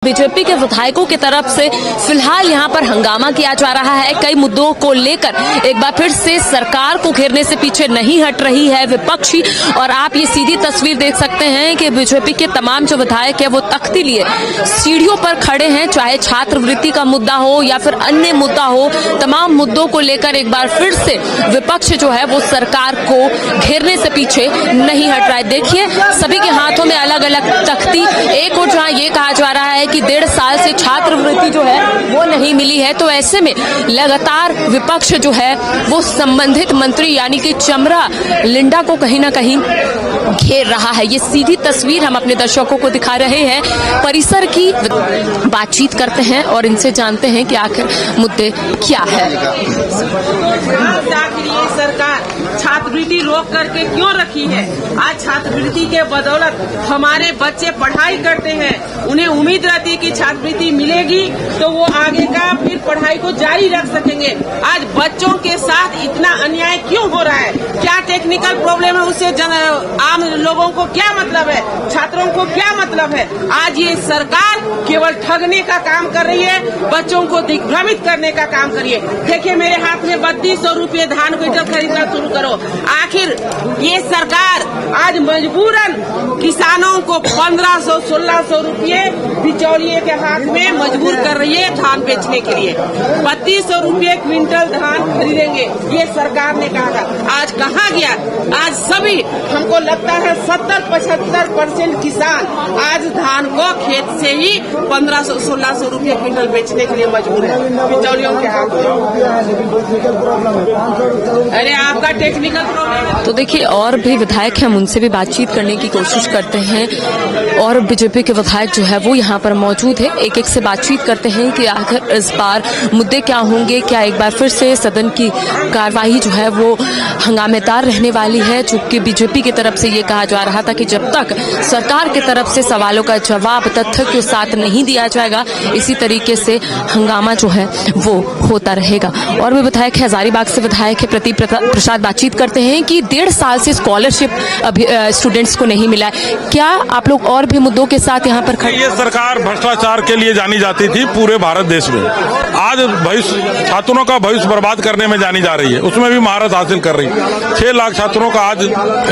BJP के विधायकों की तरफ से फिलहाल यहां पर हंगामा किया जा रहा है। कई मुद्दों को लेकर एक बार फिर से सरकार को घेरने से पीछे नहीं हट रही है विपक्षी। और आप ये सीधी तस्वीर देख सकते हैं कि बीजेपी के तमाम जो विधायक है वो तख्ती लिए सीढ़ियों पर खड़े हैं, चाहे छात्रवृत्ति का मुद्दा हो या फिर अन्य मुद्दा हो। तमाम मुद्दों को लेकर एक बार फिर से विपक्ष जो है वो सरकार को घेरने से पीछे नहीं हट रहा है। देखिए सभी के हाथों में अलग अलग तख्ती। एक और जहां ये कहा जा रहा है कि 1.5 साल से छात्रवृत्ति जो है वो नहीं मिली है, तो ऐसे में लगातार विपक्ष जो है वो संबंधित मंत्री यानी कि चमरा लिंडा को कहीं ना कहीं घेर रहा है। ये सीधी तस्वीर हम अपने दर्शकों को दिखा रहे हैं। परिसर की बातचीत करते हैं और इनसे जानते हैं कि आखिर मुद्दे क्या है। सरकार छात्रवृत्ति रोक करके क्यों रखी है? आज छात्रवृत्ति के बदौलत हमारे बच्चे पढ़ाई करते हैं, उन्हें उम्मीद रहती है कि छात्रवृत्ति मिलेगी तो वो आगे का फिर पढ़ाई को जारी रख सकेंगे। आज बच्चों के साथ इतना अन्याय क्यों हो रहा है? क्या टेक्निकल प्रॉब्लम है? उससे आम लोगों को क्या मतलब है? छात्रों को क्या मतलब है? आज ये सरकार केवल ठगने का काम कर रही है, बच्चों को दिग्भ्रमित करने का काम कर रही है। देखिए मेरे हाथ में 3200 रुपये धान क्विंटल खरीदना शुरू करो। आखिर ये सरकार आज मजबूरन किसानों को 1500-1600 रुपये बिचौलिए के हाथ में मजबूर कर रही है धान बेचने के लिए। 3200 रुपये क्विंटल धान खरीदेंगे ये सरकार ने कहा था। आज कहाँ गया? आज सभी हमको लगता है 70-75% किसान आज धान को खेत से ही 1500-1600 रुपये क्विंटल बेचने के लिए मजबूर है बिचौलियों के हाथ में। अरे आपका टेक्निकल प्रॉब्लम। तो देखिए और भी विधायक हैं, हम उनसे भी बातचीत करने की कोशिश करते हैं और बीजेपी के विधायक जो है वो यहाँ पर मौजूद है। एक एक से बातचीत करते हैं कि आखिर इस बार मुद्दे क्या होंगे। क्या एक बार फिर से सदन की कार्यवाही जो है वो हंगामेदार रहने वाली है? चूंकि बीजेपी की तरफ से ये कहा जा रहा था कि जब तक सरकार की तरफ से सवालों का जवाब तथ्य के साथ नहीं दिया जाएगा इसी तरीके से हंगामा जो है वो होता रहेगा। और भी विधायक है, हजारीबाग से विधायक है प्रदीप प्रसाद, बातचीत करते हैं कि 1.5 साल से स्कॉलरशिप अभी स्टूडेंट्स को नहीं मिला है। क्या आप लोग और भी मुद्दों के साथ यहाँ पर खड़े? ये सरकार भ्रष्टाचार के लिए जानी जाती थी पूरे भारत देश में। आज भविष्य छात्रों का भविष्य बर्बाद करने में जानी जा रही है, उसमें भी महारत हासिल कर रही है। 6 लाख छात्रों का आज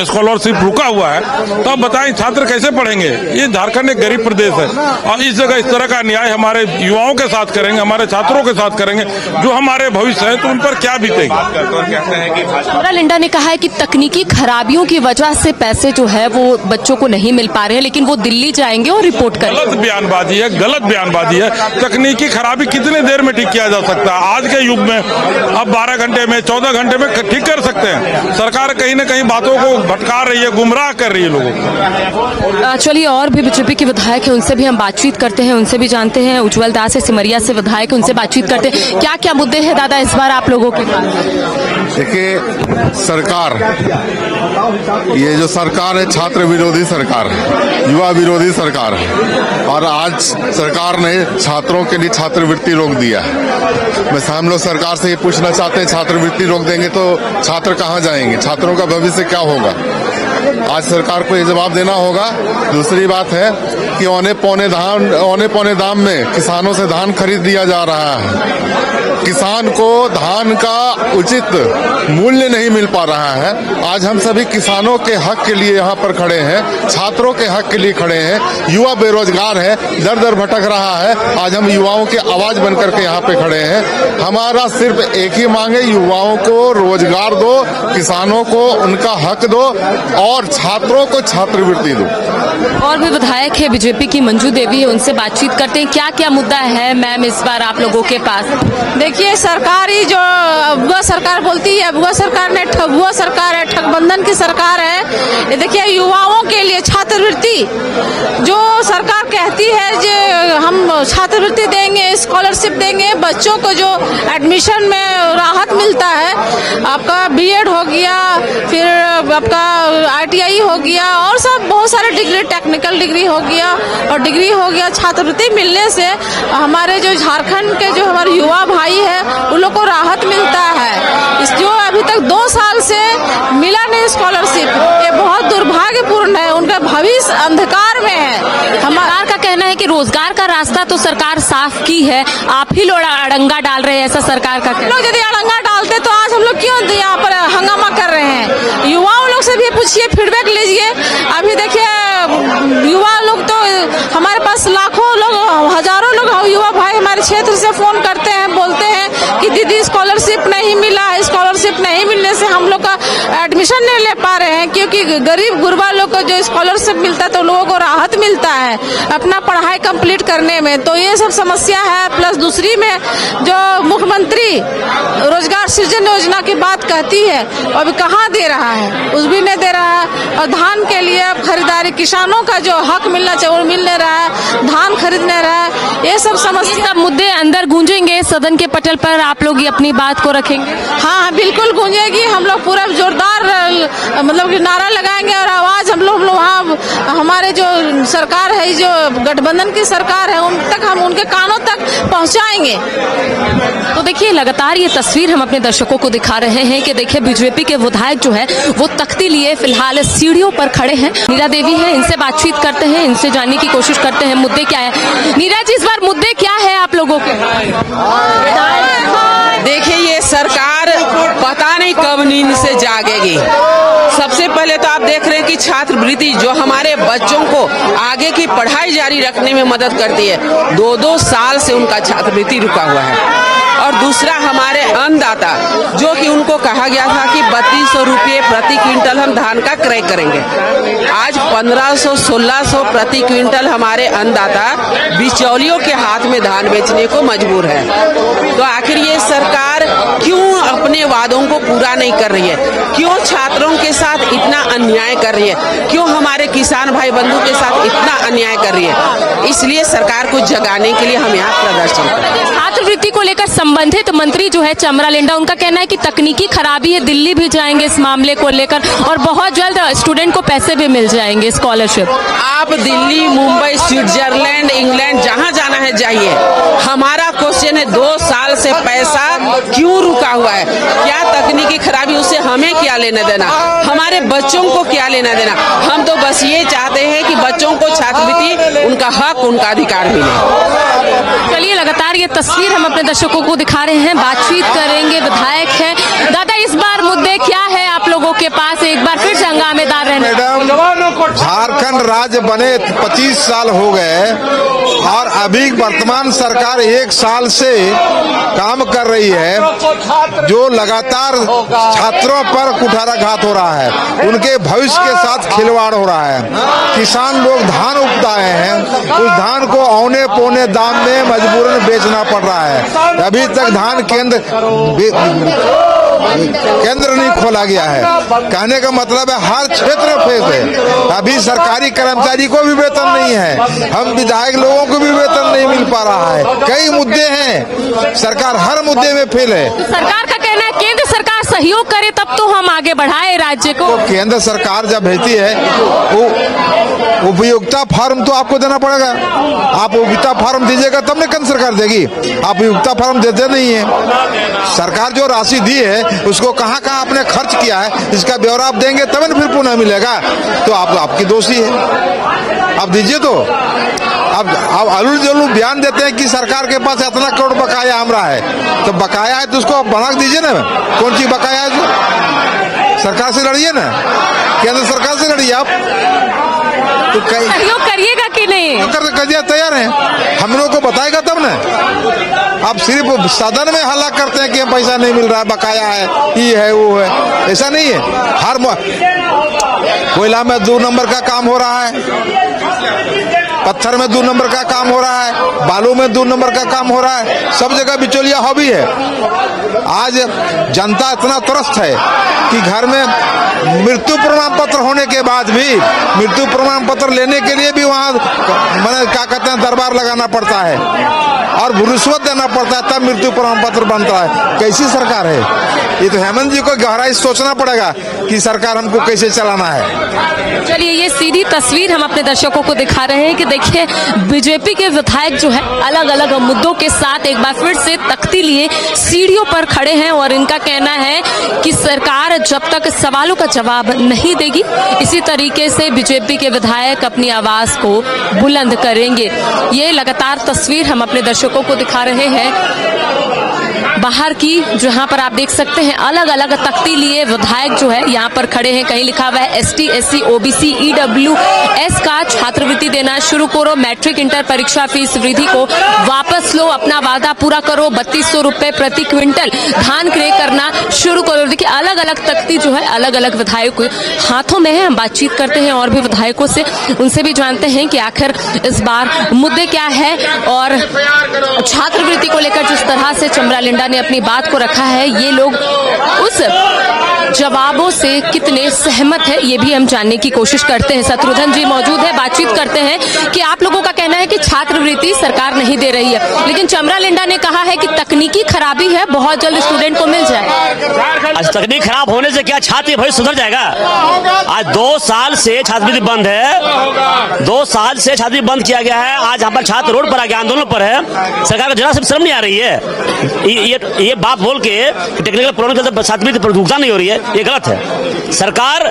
स्कॉलरशिप रुका हुआ है, तो अब बताएं छात्र कैसे पढ़ेंगे? ये झारखंड एक गरीब प्रदेश है और इस जगह इस तरह का अन्याय हमारे युवाओं के साथ करेंगे, हमारे छात्रों के साथ करेंगे जो हमारे भविष्य है, तो उन पर क्या बीतेगी? चमरा लिंडा ने कहा है कि तकनीकी खराबियों की वजह से पैसे जो है वो बच्चों को नहीं मिल पा रहे हैं, लेकिन वो दिल्ली जाएंगे और रिपोर्ट करेंगे। गलत बयानबाजी है, गलत बयानबाजी है। तकनीकी खराबी कितने देर में ठीक किया जा सकता है? आज के युग में अब 12 घंटे में 14 घंटे में ठीक कर सकते हैं। सरकार कहीं न कहीं बातों को भटका रही है, गुमराह कर रही है लोगों को। चलिए और भी बीजेपी के विधायक हैं, उनसे भी हम बातचीत करते हैं, उनसे भी जानते हैं। उज्जवल दास है सिमरिया से विधायक, उनसे बातचीत करते हैं। क्या क्या मुद्दे हैं दादा इस बार आप लोगों के पास? देखिए सरकार, ये जो सरकार है छात्र विरोधी सरकार है, युवा विरोधी सरकार है और आज सरकार ने छात्रों के लिए छात्रवृत्ति रोक दिया है। बस हम लोग सरकार से ये पूछना चाहते हैं, छात्रवृत्ति रोक देंगे तो छात्र कहाँ जाएंगे? छात्रों का भविष्य क्या होगा? आज सरकार को ये जवाब देना होगा। दूसरी बात है कि औने पौने दाम में किसानों से धान खरीद दिया जा रहा है। किसान को धान का उचित मूल्य नहीं मिल पा रहा है। आज हम सभी किसानों के हक के लिए यहाँ पर खड़े हैं, छात्रों के हक के लिए खड़े हैं। युवा बेरोजगार है, दर दर भटक रहा है। आज हम युवाओं की आवाज बनकर के यहाँ पे खड़े हैं। हमारा सिर्फ एक ही मांग है, युवाओं को रोजगार दो, किसानों को उनका हक दो और छात्रों को छात्रवृत्ति दो। और भी विधायक है बीजेपी की मंजू देवी है, उनसे बातचीत करते हैं। क्या क्या मुद्दा है मैम इस बार आप लोगों के पास? देखिए सरकारी जो अबुआ सरकार बोलती है, अबुआ सरकार ने ठगुआ सरकार है, ठगबंधन की सरकार है। ये देखिए युवाओं के लिए छात्रवृत्ति जो सरकार कहती है जो हम छात्रवृत्ति देंगे, स्कॉलरशिप देंगे, बच्चों को जो एडमिशन में राहत मिलता है, आपका बीएड हो गया, फिर आपका ITI हो गया और सब बहुत सारे डिग्री, टेक्निकल डिग्री हो गया और डिग्री हो गया। छात्रवृत्ति मिलने से हमारे जो झारखंड के जो हमारे युवा भाई है उन लोग को राहत मिलता है। इस जो अभी तक 2 साल से मिला नहीं स्कॉलरशिप, ये बहुत दुर्भाग्यपूर्ण है। उनका भविष्य अंधकार में है। हमारा का कहना कहना है कि रोजगार का रास्ता तो सरकार साफ की है, आप ही लोग अड़ंगा डाल रहे हैं, ऐसा सरकार का कहना। लोग यदि अड़ंगा डालते तो आज हम लोग क्यों यहाँ पर हंगामा कर रहे हैं? युवाओं लोग से भी पूछिए, फीडबैक लीजिए। अभी देखिए युवा लोग तो हमारे पास लाखों लोग, हजारों लोग युवा भाई हमारे क्षेत्र से फोन करते हैं, बोलते हैं कि दीदी स्कॉलरशिप नहीं मिला, स्कॉलरशिप नहीं मिलने से हम लोग का एडमिशन नहीं ले पा रहे हैं, क्योंकि गरीब गुरबा लोग को जो स्कॉलरशिप मिलता है तो लोगों को राहत मिलता है अपना पढ़ाई कंप्लीट करने में। तो ये सब समस्या है। प्लस दूसरी में जो मुख्यमंत्री रोजगार सृजन योजना की बात कहती है, अभी कहाँ दे रहा है? उस भी नहीं दे रहा है। और धान के लिए खरीदारी, किसानों का जो हक मिलना चाहिए वो मिल नहीं रहा है, धान खरीद नहीं रहा है। ये सब समस्या, सब मुद्दे अंदर गूंजेंगे सदन के पटल पर, आप लोग ये अपनी बात को रखेंगे? हाँ बिल्कुल गूंजेगी। हम लोग पूरा जोरदार मतलब कि नारा लगाएंगे और आवाज हम लोग वहाँ हमारे जो सरकार है, जो गठबंधन की सरकार है, उन तक हम उनके कानों तक पहुँचाएंगे। तो देखिए लगातार ये तस्वीर हम अपने दर्शकों को दिखा रहे हैं कि देखिए बीजेपी के विधायक जो है वो तख्ती लिए फिलहाल सीढ़ियों पर खड़े हैं। नीरा देवी है, इनसे बातचीत करते हैं, इनसे जानने की कोशिश करते हैं मुद्दे क्या है। नीरा जी, इस बार मुद्दे क्या है आप लोगों के? देखिए ये सरकार पता नहीं कब नींद से जागेगी। सबसे पहले तो आप देख रहे हैं कि छात्रवृत्ति जो हमारे बच्चों को आगे की पढ़ाई जारी रखने में मदद करती है, 2-2 साल से उनका छात्रवृत्ति रुका हुआ है। और दूसरा हमारे अन्नदाता, जो कि उनको कहा गया था कि 3200 रुपये प्रति क्विंटल हम धान का क्रय करेंगे, आज 1500-1600 प्रति क्विंटल हमारे अन्नदाता बिचौलियों के हाथ में धान बेचने को मजबूर है। तो आखिर ये सरकार क्यों अपने वादों को पूरा नहीं कर रही है? क्यों छात्रों के साथ इतना अन्याय कर रही है? क्यों हमारे किसान भाई बंधु के साथ इतना अन्याय कर रही है? इसलिए सरकार को जगाने के लिए हम यहाँ प्रदर्शन कर रहे हैं। छात्रवृत्ति को लेकर संबंधित मंत्री जो है चमरा लेंडा, उनका कहना है कि तकनीकी खराबी है, दिल्ली भी जाएंगे इस मामले को लेकर और बहुत जल्द स्टूडेंट को पैसे भी मिल जाएंगे स्कॉलरशिप। आप दिल्ली, मुंबई, स्विट्जरलैंड, इंग्लैंड जहां जाना है जाइए। हमारा क्वेश्चन है 2 साल से पैसा क्यों रुका हुआ है? क्या तकनीकी खराबी, उससे हमें क्या लेना देना? हमारे बच्चों को क्या लेना देना? हम तो बस ये चाहते हैं कि बच्चों को छात्रवृत्ति, उनका हक, उनका अधिकार मिले। चलिए लगातार ये तस्वीर हम अपने दर्शकों को दिखा रहे हैं, बातचीत करेंगे। विधायक है दादा, इस बार मुद्दे क्या है आप लोगों के पास? एक बार फिर से हंगामेदार रहने। मैडम, झारखंड राज्य बने 25 साल हो गए और अभी वर्तमान सरकार 1 साल से काम कर रही है, जो लगातार छात्रों पर कुठाराघात हो रहा है, उनके भविष्य के साथ खिलवाड़ हो रहा है। किसान लोग धान उपजाए हैं, उस धान को औने पौने दाम में मजबूरन बेचना पड़ रहा है। अभी तक धान केंद्र नहीं खोला गया है। कहने का मतलब है हर क्षेत्र में फेल है। अभी सरकारी कर्मचारी को भी वेतन नहीं है, हम विधायक लोगों को भी वेतन नहीं मिल पा रहा है। कई मुद्दे हैं, सरकार हर मुद्दे में फेल है। सरकार का कहना है केंद्र सरकार सहयोग करे तब तो हम आगे बढ़ाए राज्य को। तो केंद्र सरकार जब भेजती है वो उपयोगिता फार्म तो आपको देना पड़ेगा। आप उपयोगिता फार्म दीजिएगा तब न केंद्र सरकार देगी। आप उपयोगिता फार्म देते नहीं है। सरकार जो राशि दी है उसको कहाँ कहाँ आपने खर्च किया है, इसका ब्यौरा आप देंगे तब न फिर पुनः मिलेगा। तो आपकी दोषी है, आप दीजिए। तो अब अलूल जलूल बयान देते हैं कि सरकार के पास इतना करोड़ बकाया हमरा है, तो बकाया है तो उसको बना दीजिए ना। कौन चीज बकाया है? सरकार से लड़िए ना, केंद्र सरकार से लड़िए आप। तो सहयोग करिएगा कि नहीं? कर तैयार हैं, हम लोगों को बताएगा तब ना। आप सिर्फ सदन में हल्ला करते हैं कि पैसा नहीं मिल रहा है, बकाया है, ये है वो है। ऐसा नहीं है। हर कोयला में 2 नंबर का काम हो रहा है, पत्थर में 2 नंबर का काम हो रहा है, बालू में 2 नंबर का काम हो रहा है। सब जगह बिचौलिया हॉबी है। आज जनता इतना त्रस्त है कि घर में मृत्यु प्रमाण पत्र होने के बाद भी, मृत्यु प्रमाण पत्र लेने के लिए भी वहाँ क्या कहते हैं दरबार लगाना पड़ता है। और रिश्वत देना पड़ता है तब मृत्यु प्रमाण पत्र बनता है। कैसी सरकार है ये? तो हेमंत जी को गहराई से सोचना पड़ेगा कि सरकार हमको कैसे चलाना है। चलिए, ये सीधी तस्वीर हम अपने दर्शकों को दिखा रहे हैं कि देखिए बीजेपी के विधायक जो है अलग अलग मुद्दों के साथ एक बार फिर से तख्ती लिए सीढ़ियों पर खड़े हैं और इनका कहना है कि सरकार जब तक सवालों का जवाब नहीं देगी इसी तरीके से बीजेपी के विधायक अपनी आवाज को बुलंद करेंगे। ये लगातार तस्वीर हम अपने दर्शकों को दिखा रहे हैं बाहर की, जहां पर आप देख सकते हैं अलग अलग तख्ती लिए विधायक जो है यहाँ पर खड़े हैं। कहीं लिखा हुआ है ST SC OBC EWS का छात्रवृत्ति देना शुरू करो, मैट्रिक इंटर परीक्षा फीस वृद्धि को वापस लो, अपना वादा पूरा करो, 3200 रुपए प्रति क्विंटल धान क्रय करना शुरू करो। देखिए अलग अलग तख्ती जो है अलग अलग विधायकों हाथों में है। हम बातचीत करते हैं और भी विधायकों से, उनसे भी जानते हैं कि आखिर इस बार मुद्दे क्या है और छात्रवृत्ति को लेकर जिस तरह से चमरा लिंडा ने अपनी बात को रखा है ये लोग उस जवाबों से कितने सहमत है ये भी हम जानने की कोशिश करते हैं। शत्रुघ्न जी मौजूद है, बातचीत करते हैं कि आप लोगों का कहना है कि छात्रवृत्ति सरकार नहीं दे रही है, लेकिन चमरा लिंडा ने कहा है कि तकनीकी खराबी है, बहुत जल्द स्टूडेंट को मिल जाए। आज तकनीक खराब होने से क्या छात्र भविष्य सुधर जाएगा? आज 2 साल से छात्रवृत्ति बंद है, 2 साल से छात्रवृत्ति बंद किया गया है। आज हमारे छात्र रोड पर आ गए, आंदोलन पर है, सरकार को जरा से शर्म नहीं आ रही है। ये बात बोल के टेक्निकल प्रॉब्लम के छात्रवृत्ति भुगतान नहीं हो रही है, ये गलत है। सरकार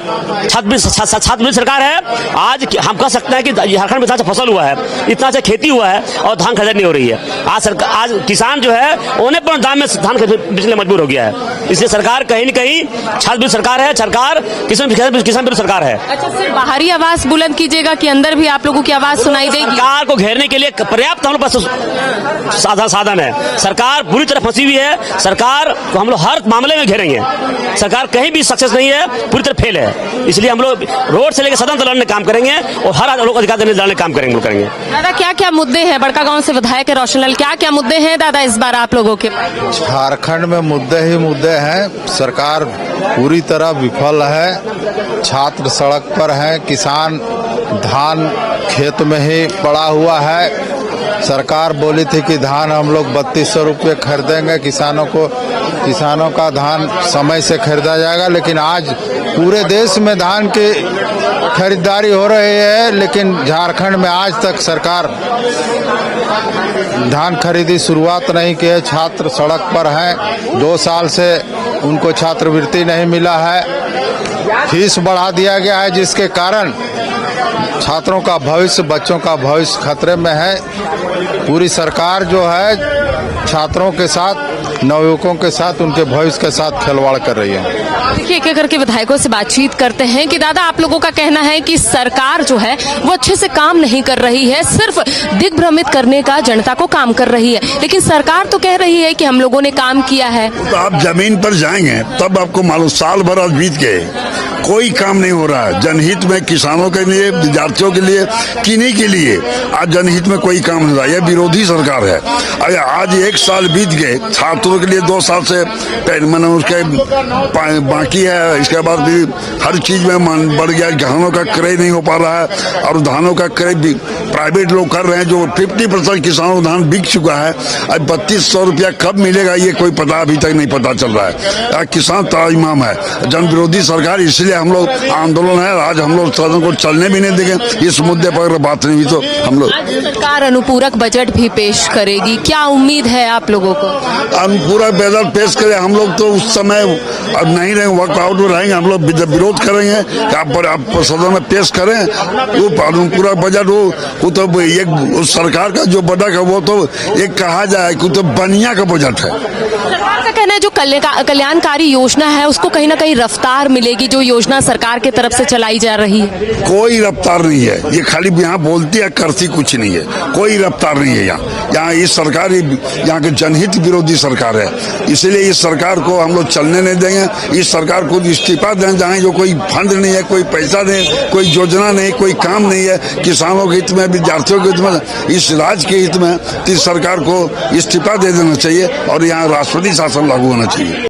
छात्रवृत्ति सरकार है। आज हम कह सकते हैं कि झारखंड में इतना अच्छा फसल हुआ है, इतना अच्छा खेती हुआ है और धान खरीद नहीं हो रही है। आज किसान जो है औने पर दाम में धान बेचने मजबूर हो गया है। इसलिए सरकार कहीं न कहीं छात्रवृत्ति सरकार है, सरकार किसान विरोधी सरकार है। अच्छा, सिर्फ बाहरी आवाज बुलंद कीजिएगा कि अंदर भी आप लोगों की आवाज सुनाई देगी? सरकार को घेरने के लिए पर्याप्त हम लोग पास साधन है। सरकार पूरी तरह फंसी हुई है, सरकार को हम लोग हर मामले में घेरेंगे। सरकार कहीं भी सक्सेस नहीं है, पूरी तरह फेल है। इसलिए हम लोग रोड से लेकर सदन तक लड़ने काम करेंगे और हर लोग अधिकार देने लड़ने काम करेंगे। दादा क्या क्या मुद्दे हैं? बड़का गांव से विधायक है रोशनलाल, क्या क्या मुद्दे हैं दादा इस बार आप लोगों के? झारखंड में मुद्दे ही मुद्दे हैं। सरकार पूरी तरह विफल है, छात्र सड़क पर हैं, किसान धान खेत में ही पड़ा हुआ है। सरकार बोली थी कि धान हम लोग 3200 रुपये खरीदेंगे, किसानों का धान समय से खरीदा जाएगा, लेकिन आज पूरे देश में धान की खरीदारी हो रही है, लेकिन झारखंड में आज तक सरकार धान खरीदी शुरुआत नहीं की है। छात्र सड़क पर हैं, 2 साल से उनको छात्रवृत्ति नहीं मिला है, फीस बढ़ा दिया गया है, जिसके कारण छात्रों का भविष्य, बच्चों का भविष्य खतरे में है। पूरी सरकार जो है छात्रों के साथ, नवयुवकों के साथ, उनके भविष्य के साथ खिलवाड़ कर रही है। देखिए एक करके विधायकों से बातचीत करते हैं कि दादा आप लोगों का कहना है कि सरकार जो है वो अच्छे से काम नहीं कर रही है, सिर्फ दिग्भ्रमित करने का जनता को काम कर रही है, लेकिन सरकार तो कह रही है कि हम लोगों ने काम किया है। तो आप जमीन पर जाएंगे तब आपको मालूम, साल भर आज बीत गए, कोई काम नहीं हो रहा है जनहित में, किसानों के लिए, विद्यार्थियों के लिए, किन्हीं के लिए आज जनहित में कोई काम नहीं रहा। यह विरोधी सरकार है। अगर आज 1 साल बीत गए, छात्रों के लिए 2 साल से मैंने उसके बाकी है, इसके बाद भी हर चीज में बढ़ गया, गहनों का क्रय नहीं हो पा रहा है और धानों का क्रय भी प्राइवेट लोग कर रहे हैं, जो 50% किसानों को धान बिक चुका है। अब 3200 रुपया कब मिलेगा ये कोई पता अभी तक नहीं पता चल रहा है। किसान ताइमाम है, जन विरोधी सरकार, इसलिए हम लोग आंदोलन है। आज हम लोग सदन को चलने भी नहीं देंगे, इस मुद्दे पर बात नहीं हुई तो हम लोग। सरकार अनुपूरक बजट भी पेश करेगी, क्या उम्मीद है आप लोगों को? अनुपूरक बजट पेश करें, हम लोग तो उस समय अब नहीं रहेंगे, वर्क आउट में रहेंगे, हम लोग विरोध करेंगे कि आप सदन में पेश करें। वो अनुपूरक बजट वो तो एक सरकार का जो बजट है वो तो एक कहा जाए कि तो बनिया का बजट है। सरकार का कहना है जो कल्याणकारी योजना है उसको कहीं ना कहीं रफ्तार मिलेगी, जो योजना सरकार की तरफ से चलाई जा रही है। कोई रफ्तार नहीं है, ये खाली यहाँ बोलती है, करती कुछ नहीं है, कोई रफ्तार नहीं है यहाँ इस सरकार, यहाँ के जनहित विरोधी सरकार है। इसलिए इस सरकार को हम लोग चलने नहीं देंगे। इस सरकार को इस्तीफा दें, जहाँ जो कोई फंड नहीं है, कोई पैसा नहीं, कोई योजना नहीं, कोई काम नहीं है किसानों के हित में, विद्यार्थियों के हित में, इस राज्य के हित में, इस सरकार को इस्तीफा दे देना चाहिए और यहाँ राष्ट्रपति शासन लागू होना चाहिए।